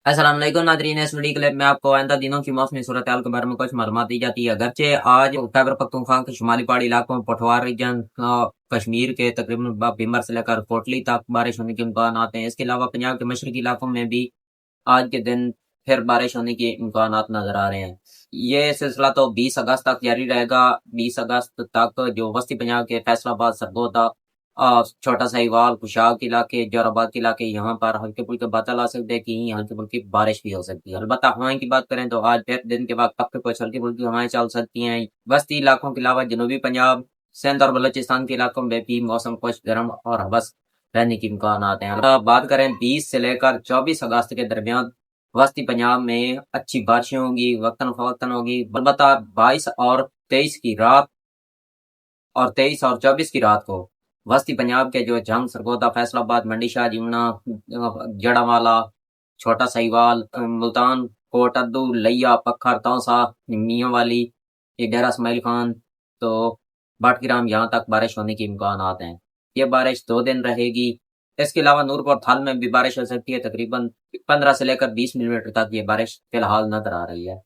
السلام علیکم ناظرین، اس ویڈیو کلپ میں آپ کو آئندہ دنوں کی موسمی صورتحال کے بارے میں کچھ معلومات دی جاتی ہے۔ اگرچہ آج خیبر پختونخوا کے شمالی پہاڑی علاقوں، پٹھوار ریجن، کشمیر کے تقریباً بھیمر سے لے کر کوٹلی تک بارش ہونے کے امکانات ہیں۔ اس کے علاوہ پنجاب کے مشرقی علاقوں میں بھی آج کے دن پھر بارش ہونے کے امکانات نظر آ رہے ہیں۔ یہ سلسلہ تو 20 اگست تک جاری رہے گا۔ 20 اگست تک جو وسطی پنجاب کے فیصل آباد، سرگودا، چھوٹا سہیوال، کشاگ کے علاقے، جور آباد کے علاقے، یہاں پر ہلکے پھلکے بادل آ سکتے ہیں، کہیں ہلکی پھلکی بارش بھی ہو سکتی ہے۔ البتہ ہوائیں کی بات کریں تو آج پھر دن کے وقت تک کچھ ہلکی پھلکی ہوائیں چل سکتی ہیں۔ وسطی علاقوں کے علاوہ جنوبی پنجاب، سندھ اور بلوچستان کے علاقوں میں بھی موسم کچھ گرم اور ہبس رہنے کے امکانات ہیں۔ بات کریں 20 سے لے کر 24 اگست کے درمیان وسطی پنجاب میں اچھی بارشیں ہوں گی، وقتاً فوقتاً ہوگی۔ البتہ 22 اور 23 کی رات اور 23 اور 24 کی رات کو وسطی پنجاب کے جو جھنگ، سرگودا، فیصل آباد، منڈی شاہ، جمنا، جڑا والا، چھوٹا سہیوال، ملتان، کوٹ ادو، لیا، پکھر، توسا، میاں والی، یہ ڈیرہ اسماعیل خان، تو بٹ گرام، یہاں تک بارش ہونے کے امکانات ہیں۔ یہ بارش 2 دن رہے گی۔ اس کے علاوہ نورپور تھال میں بھی بارش ہو سکتی ہے، تقریباً 15 سے لے کر 20 ملی میٹر تک یہ بارش فی الحال نظر آ رہی ہے۔